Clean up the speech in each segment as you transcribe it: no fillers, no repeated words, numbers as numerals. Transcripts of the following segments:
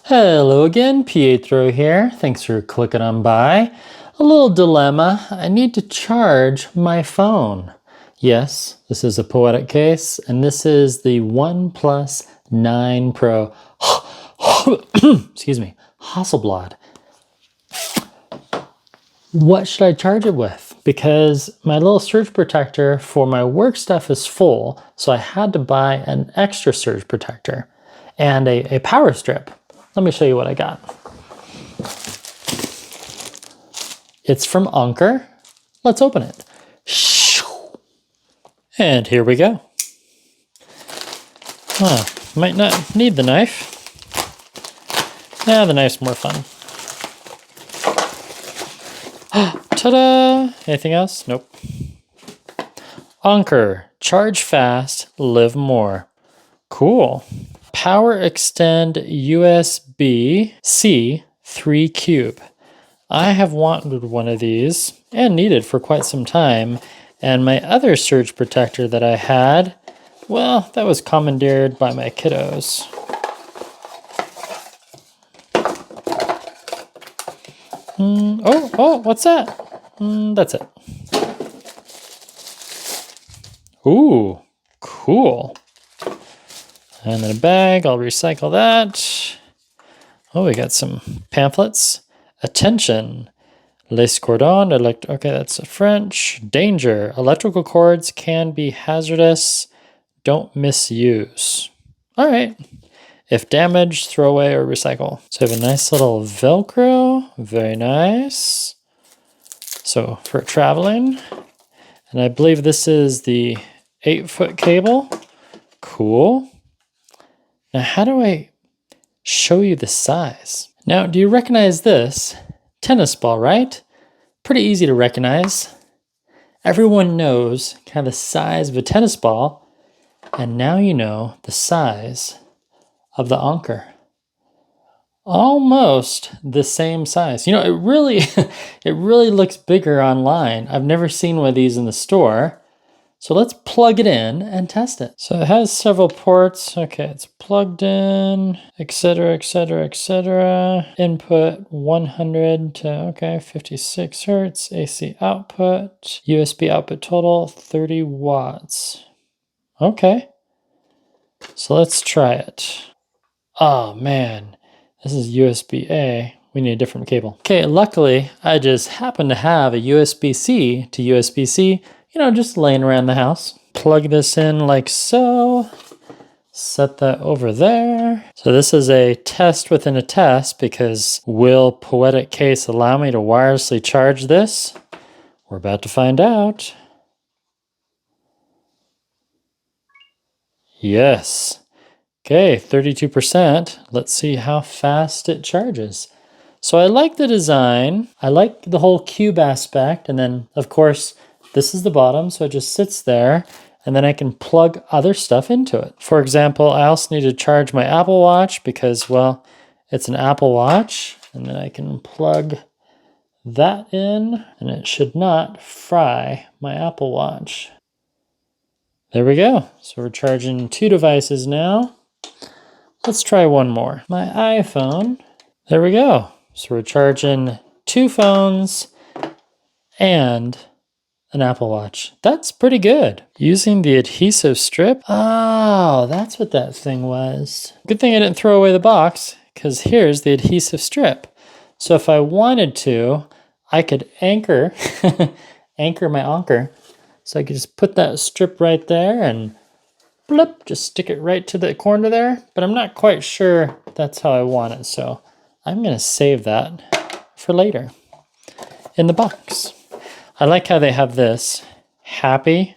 Hello again, Pietro here. Thanks for clicking on by. A little dilemma. I need to charge my phone. Yes, this is a poetic case, and this is the OnePlus 9 Pro. Excuse me, Hasselblad. What should I charge it with? Because my little surge protector for my work stuff is full, so I had to buy an extra surge protector and a power strip. Let me show you what I got. It's from Anker. Let's open it. And here we go. Might not need the knife. Nah, the knife's more fun. Ta-da! Anything else? Nope. Anker, charge fast, live more. Cool. Power Extend USB-C 3 Cube. I have wanted one of these and needed for quite some time, and my other surge protector that I had, well, that was commandeered by my kiddos. Oh, what's that? That's it. Ooh, cool. And then a bag, I'll recycle that. Oh, we got some pamphlets. Attention. Les cordons, okay, that's French. Danger. Electrical cords can be hazardous. Don't misuse. All right. If damaged, throw away or recycle. So we have a nice little Velcro. Very nice. So for traveling. And I believe this is the 8-foot cable. Cool. Now, how do I show you the size? Now, do you recognize this? Tennis ball, right? Pretty easy to recognize. Everyone knows kind of the size of a tennis ball, and now you know the size of the Anker. Almost the same size. You know, it really looks bigger online. I've never seen one of these in the store. So let's plug it in and test it. So it has several ports. Okay, it's plugged in, etc., etc., etc. Input 100 to, okay, 56 hertz. AC output. USB output total 30 watts. Okay. So let's try it. Oh man, this is USB-A. We need a different cable. Okay, luckily I just happen to have a USB-C to USB-C, you know, just laying around the house. Plug this in like so. Set that over there. So this is a test within a test, because will Poetic Case allow me to wirelessly charge this? We're about to find out. Yes. Okay, 32%. Let's see how fast it charges. So I like the design. I like the whole cube aspect. And then, of course, this is the bottom, so it just sits there. And then I can plug other stuff into it. For example, I also need to charge my Apple Watch because, well, it's an Apple Watch. And then I can plug that in, and it should not fry my Apple Watch. There we go. So we're charging 2 devices now. Let's try one more. My iPhone. There we go. So we're charging 2 phones and an Apple Watch. That's pretty good. Using the adhesive strip. Oh, that's what that thing was. Good thing I didn't throw away the box, because here's the adhesive strip. So if I wanted to, I could anchor, anchor my Anker. So I could just put that strip right there and blip, just stick it right to the corner there. But I'm not quite sure that's how I want it. So I'm going to save that for later in the box. I like how they have this. Happy.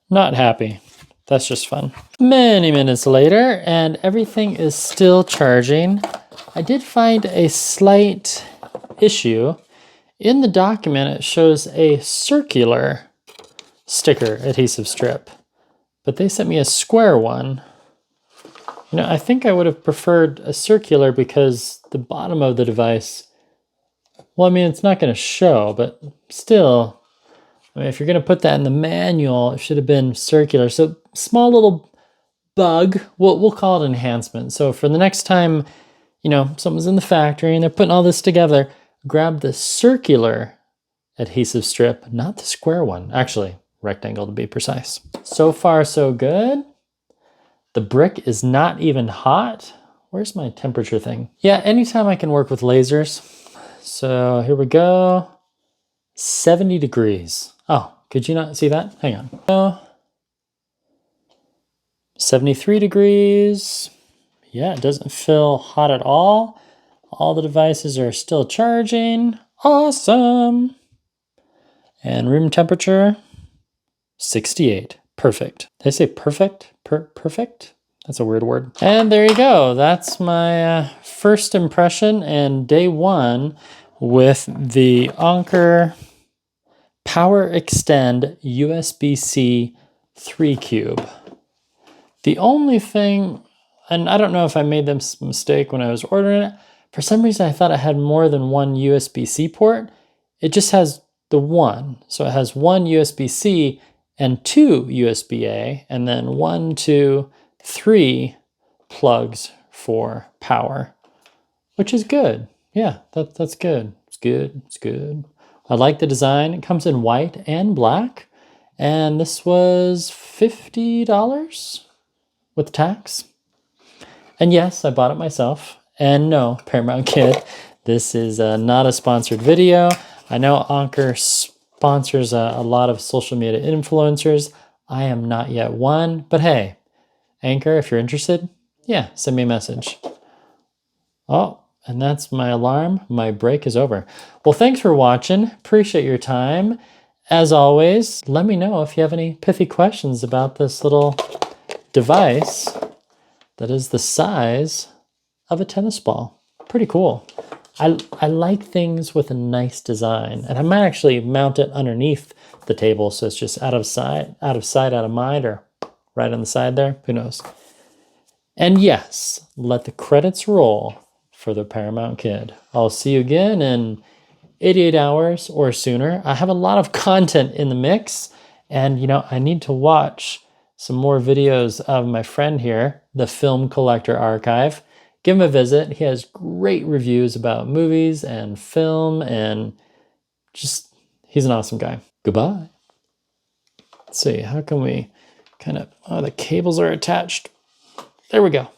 Not happy. That's just fun. Many minutes later, and everything is still charging. I did find a slight issue. In the document, it shows a circular sticker adhesive strip, but they sent me a square one. You know, I think I would have preferred a circular because the bottom of the device, well, I mean, it's not going to show, but still, I mean, if you're going to put that in the manual, it should have been circular. So small little bug. We'll call it enhancement. So for the next time, you know, someone's in the factory and they're putting all this together, grab the circular adhesive strip, not the square one. Actually, rectangle to be precise. So far, so good. The brick is not even hot. Where's my temperature thing? Yeah, anytime I can work with lasers. So here we go. 70 degrees. Oh, could you not see that? Hang on. Oh, 73 degrees. Yeah, it doesn't feel hot at all. All the devices are still charging. Awesome. And room temperature, 68. Perfect. Did I say perfect? Perfect? That's a weird word. And there you go. That's my first impression and day one with the Anker Power Extend USB-C 3 Cube. The only thing, and I don't know if I made this mistake when I was ordering it, for some reason I thought it had more than one USB-C port. It just has the one. So it has one USB-C and two USB-A, and then 1, 2, 3 plugs for power, which is good. Yeah, that's good. It's good. It's good. I like the design. It comes in white and black, and this was $50 with tax. And yes, I bought it myself. And no, Paramount Kid, this is not a sponsored video. I know Anker sponsors a lot of social media influencers. I am not yet one, but hey, Anker, if you're interested, yeah, send me a message. Oh, and that's my alarm. My break is over. Well, thanks for watching. Appreciate your time. As always, let me know if you have any pithy questions about this little device that is the size of a tennis ball. Pretty cool. I like things with a nice design, and I might actually mount it underneath the table so it's just out of sight, out of mind, or right on the side there. Who knows? And yes, let the credits roll for the Paramount Kid. I'll see you again in 88 hours or sooner. I have a lot of content in the mix, and you know, I need to watch some more videos of my friend here, the Film Collector Archive. Give him a visit. He has great reviews about movies and film, and just, he's an awesome guy. Goodbye. Let's see, how can we kind of, oh, the cables are attached. There we go.